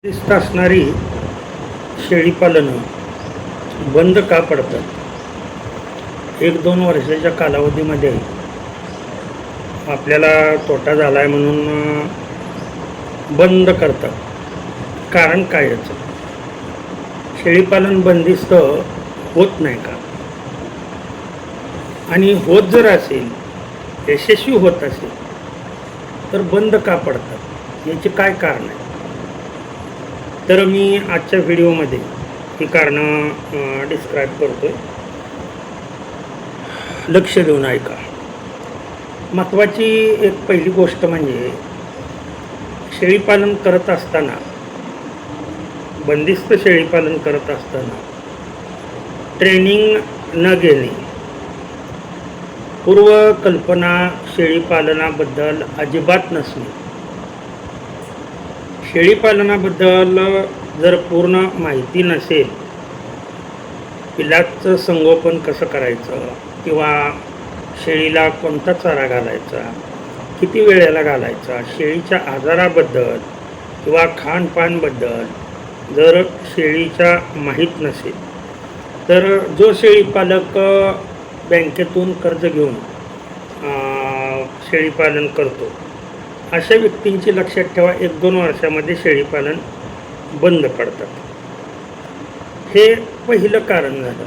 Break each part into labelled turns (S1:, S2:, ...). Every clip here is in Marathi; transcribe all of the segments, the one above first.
S1: बंदिस्त असणारी शेळीपालनं बंद का पडतात? 1-2 वर्षाच्या कालावधीमध्ये आपल्याला तोटा झाला आहे म्हणून बंद करतात. कारण काय याचं? शेळीपालन बंदिस्त होत नाही का? आणि होत जर असेल, यशस्वी होत असेल, तर बंद का पडतात? याचे काय कारण आहे? तर मी आजच्या व्हिडिओमध्ये ही कारणं डिस्क्राईब करतोय. लक्ष देऊन ऐका. महत्त्वाची एक पहिली गोष्ट म्हणजे शेळीपालन करत असताना, बंदिस्त शेळीपालन करत असताना ट्रेनिंग न घेणे, पूर्वकल्पना शेळीपालनाबद्दल अजिबात नसणे, शेळीपालनाबद्दल जर पूर्ण माहिती नसेल, पिल्लाचं संगोपन कसं करायचं किंवा शेळीला कोणता चारा घालायचा, किती वेळेला घालायचा, शेळीच्या आजाराबद्दल किंवा खानपानबद्दल जर शेळीच्या माहीत नसेल, तर जो शेळीपालक बँकेतून कर्ज घेऊन शेळीपालन करतो, अशा व्यक्तींची लक्षात ठेवा 1-2 वर्षामध्ये शेळीपालन बंद पडतात. हे पहिलं कारण झालं.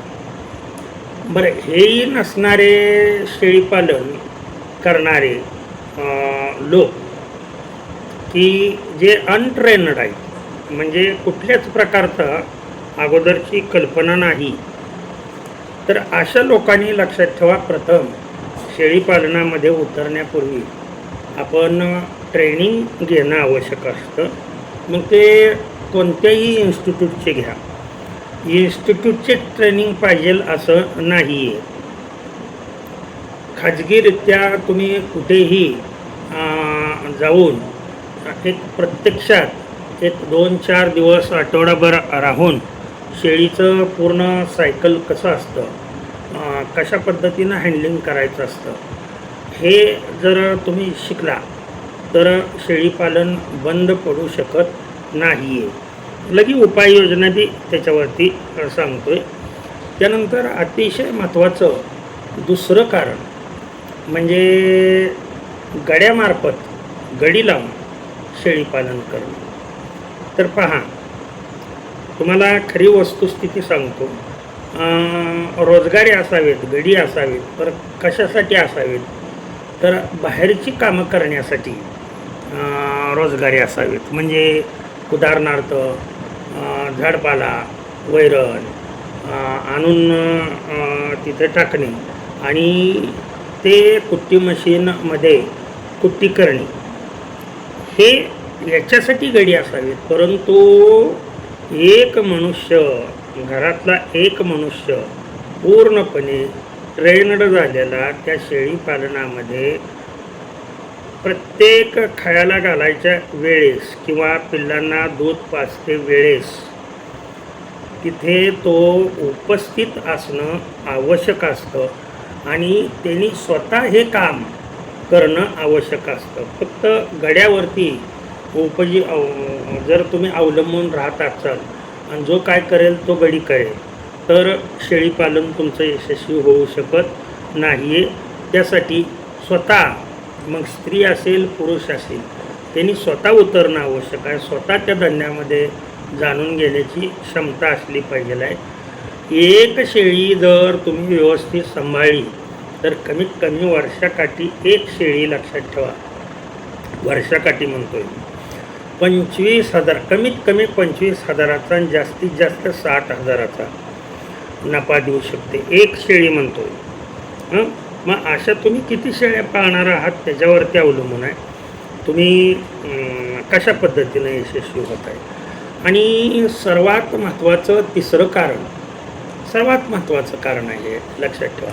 S1: बरं, हेही नसणारे शेळीपालन करणारे लोक की जे अनट्रेनड आहेत, म्हणजे कुठल्याच प्रकारचा अगोदरची कल्पना नाही, तर अशा लोकांनी लक्षात ठेवा, प्रथम शेळीपालनामध्ये उतरण्यापूर्वी आपण ट्रेनिंग घेणं आवश्यक असतं. मग ते कोणत्याही इन्स्टिट्यूटचे घ्या, इन्स्टिट्यूटचे ट्रेनिंग पाहिजे असं नाही आहे. खाजगीरित्या तुम्ही कुठेही जाऊन एक प्रत्यक्षात 1-2-4 दिवस, आठवडाभर राहून शेळीचं पूर्ण सायकल कसं असतं, कशा पद्धतीनं हँडलिंग करायचं असतं, हे जर तुम्ही शिकला तर शेळीपालन बंद पडू शकत नाही आहे. लगी उपाययोजना बी त्याच्यावरती सांगतोय. त्यानंतर अतिशय महत्त्वाचं दुसरं कारण म्हणजे गड्यामार्फत गडी लावून शेळीपालन करणं. तर पहा, तुम्हाला खरी वस्तुस्थिती सांगतो. रोजगारी असावेत, गडी असावेत, तर कशासाठी असावेत? तर बाहेरची कामं करण्यासाठी रोजगारी असावेत. म्हणजे उदाहरणार्थ झाडपाला, वैरण आणून तिथे टाकणे आणि ते कुट्टी मशीनमध्ये कुट्टी करणे, हे याच्यासाठी गडी असावेत. परंतु एक मनुष्य, घरातला एक मनुष्य पूर्णपणे ट्रेनड झालेला त्या शेळीपालनामध्ये प्रत्येक खायला घालायच्या वेळेस किंवा पिल्लांना दूध पाजते वेळेस तिथे तो उपस्थित असणं आवश्यक असतं आणि त्यांनी स्वतः हे काम करणं आवश्यक असतं. फक्त गड्यावरती जर तुम्ही अवलंबून राहत असाल आणि जो काय करेल तो गडी करेल, तर शेळीपालन तुमचं यशस्वी होऊ शकत नाही आहे. त्यासाठी स्वतः, मग स्त्री असेल पुरुष असेल, त्यांनी स्वतः उतरणं आवश्यक आहे. स्वतः त्या धंद्यामध्ये जाणून घेण्याची क्षमता असली पाहिजे आहे. एक शेळी जर तुम्ही व्यवस्थित सांभाळली तर कमीत कमी वर्षाकाठी एक शेळी, लक्षात ठेवा, वर्षाकाठी म्हणतोय 25,000, कमीत कमी 25,000चा आणि जास्तीत जास्त 60,000चा नफा देऊ शकते एक शेळी म्हणतोय. मग अशा तुम्ही किती शेळ्या पाळणार आहात त्याच्यावरती अवलंबून आहे, तुम्ही कशा पद्धतीनं यशस्वी होत आहे. आणि सर्वात महत्त्वाचं तिसरं कारण, सर्वात महत्त्वाचं कारण आहे, लक्षात ठेवा,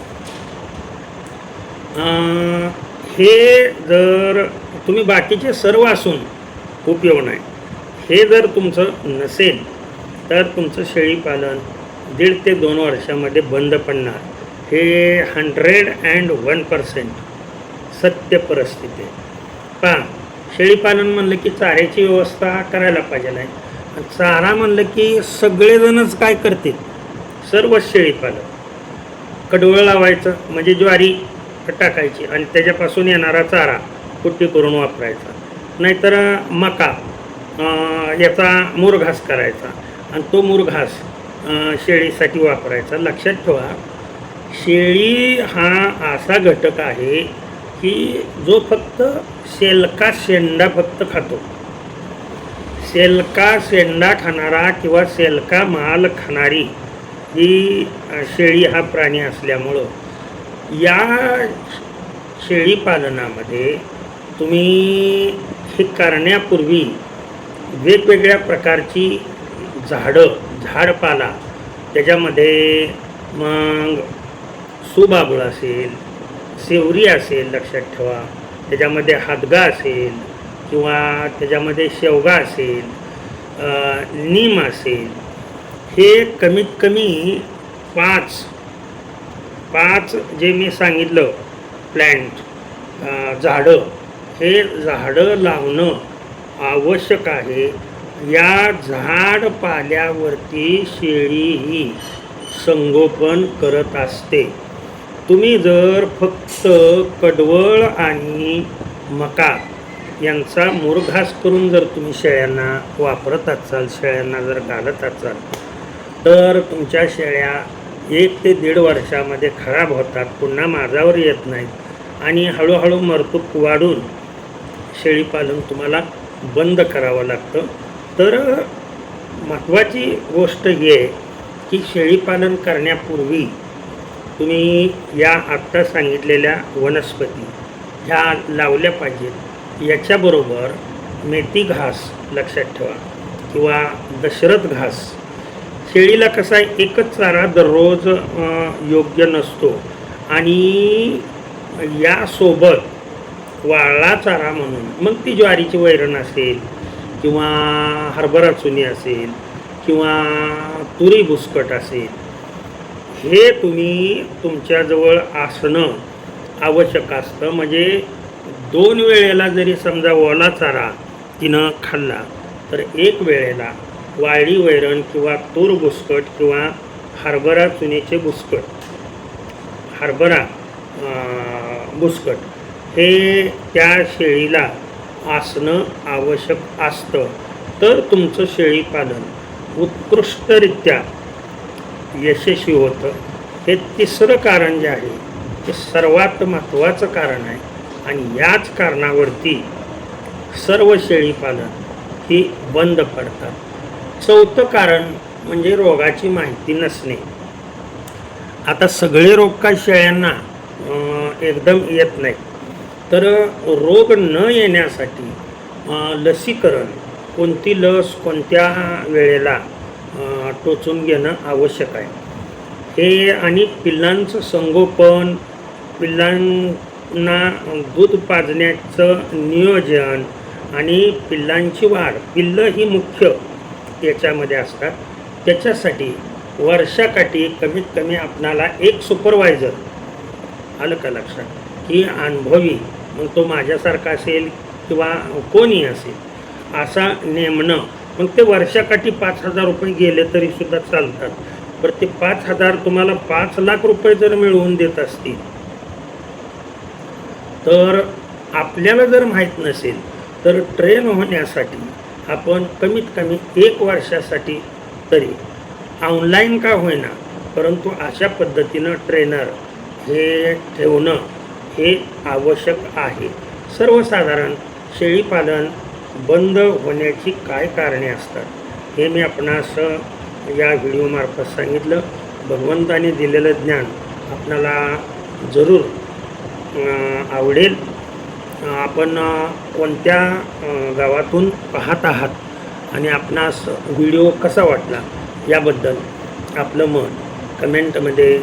S1: हे जर तुम्ही बाकीचे सर्व असून उपयोग नाही, हे जर तुमचं नसेल तर तुमचं शेळीपालन 1.5 ते 2 वर्षामध्ये बंद पडणार. हे 101% सत्य परिस्थिती आहे. पहा, शेळीपालन म्हणलं की चाऱ्याची व्यवस्था करायला पाहिजे आहे. चारा म्हणलं की सगळेजणच काय करतील, सर्व शेळीपालक कडवळ लावायचं म्हणजे ज्वारी टाकायची आणि त्याच्यापासून येणारा चारा कुट्टी करून वापरायचा, नाहीतर मका याचा मुरघास करायचा आणि तो मुरघास शेळीसाठी वापरायचा. लक्षात ठेवा, शेळी हा असा घटक आहे की जो फक्त शेलका शेंडा फक्त खातो. शेलका शेंडा खाणारा किंवा शेलका माल खाणारी ही शेळी हा प्राणी असल्यामुळं या शेळीपालनामध्ये तुम्ही हे करण्यापूर्वी वेगवेगळ्या प्रकारची झाडपाला त्याच्यामध्ये मग सुबाबूळ असेल, सेवरी असेल, लक्षात ठेवा, त्याच्यामध्ये हादगा असेल किंवा त्याच्यामध्ये शेवगा असेल, नीम असेल, हे कमीत कमी पाच जे मी सांगितलं प्लॅन्ट झाडं, हे झाडं लावणं आवश्यक आहे. या झाडपाल्यावरती शेळी ही संगोपन करत असते. तुम्ही जर फक्त कडवळ आणि मका यांचा मुरघास करून जर तुम्ही शेळ्यांना वापरत असाल, शेळ्यांना जर घालत असाल, तर तुमच्या शेळ्या 1 ते 1.5 वर्षामध्ये खराब होतात, पुन्हा माझावर येत नाहीत आणि हळूहळू मरतूक वाढून शेळीपालन तुम्हाला बंद करावं लागतं. तर महत्त्वाची गोष्ट ही आहे की शेळीपालन करण्यापूर्वी तुम्ही या आत्ता सांगितलेल्या वनस्पती ह्या लावल्या पाहिजेत. याच्याबरोबर मेथी घास लक्षात ठेवा किंवा दशरथ घास. शेळीला कसा आहे, एकच चारा दररोज योग्य नसतो आणि यासोबत वाळला चारा म्हणून मग ती ज्वारीची वैरण असेल किंवा हरभरा चुनी असेल किंवा तुरी बुसकट असेल, हे तुम्ही तुमच्याजवळ असणं आवश्यक असतं. म्हणजे 2 वेळेला जरी समजा ओला चारा तिनं खाल्ला तर 1 वेळेला वाळली वैरण किंवा तूर बुसकट किंवा हरभरा चुनीचे बुसकट, हरभरा बुसकट हे त्या शेळीला असणं आवश्यक असतं. तर तुमचं शेळीपालन उत्कृष्टरित्या यशस्वी होतं. हे तिसरं कारण जे आहे ते सर्वात महत्त्वाचं कारण आहे आणि याच कारणावरती सर्व शेळीपालन ही बंद पडतात. 4थं कारण म्हणजे रोगाची माहिती नसणे. आता सगळे रोग काय शेळ्यांना एकदम येत नाही, तर रोग न येण्यासाठी लसीकरण, कोणती लस कोणत्या वेळेला टोचून घेणं आवश्यक आहे हे, आणि पिल्लांचं संगोपन, पिल्लांना दूध पाजण्याचं नियोजन आणि पिल्लांची वाढ, पिल्लं ही मुख्य याच्यामध्ये असतात. त्याच्यासाठी वर्षाकाठी कमीत कमी आपणाला एक सुपरवायझर, आलं का लक्षात, की अनुभवी, मग तो माझ्यासारखा असेल किंवा कोणी असेल, असा नेमणं. मग ते वर्षाकाठी 5,000 रुपये गेले तरीसुद्धा चालतात. पण ते 5,000 तुम्हाला 5 लाख रुपये जर मिळवून देत असतील, तर आपल्याला जर माहीत नसेल तर ट्रेन होण्यासाठी आपण कमीत कमी 1 वर्षासाठी तरी ऑनलाईन का होईना, परंतु अशा पद्धतीनं ट्रेनर हे ठेवणं हे आवश्यक आहे. सर्वसाधारण शेळीपालन बंद होण्याची काय कारणे असतात हे मी आपणास या व्हिडिओमार्फत सांगितलं. भगवंताने दिलेलं ज्ञान आपणाला जरूर आवडेल. आपण कोणत्या गावातून पाहत आहात आणि आपणास व्हिडिओ कसा वाटला याबद्दल आपलं मत कमेंटमध्ये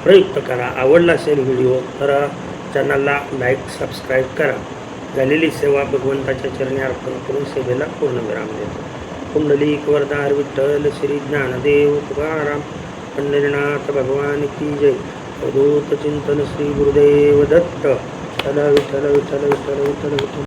S1: प्रयुक्त करा. आवडला असेल व्हिडिओ तर चॅनलला लाईक सबस्क्राईब करा. झालेली सेवा भगवंताच्या चरणी अर्पण करून सेवेला पूर्णविराम देतो. कुंडलिक वरदार विठ्ठल श्री ज्ञानदेव तुकाराम पंढरीनाथ भगवान की जय. अवधूत चिंतन श्री गुरुदेव दत्त. विठ्ठल विठ्ठल विठ्ठल विठ्ठल विठ्ठल विठ्ठल.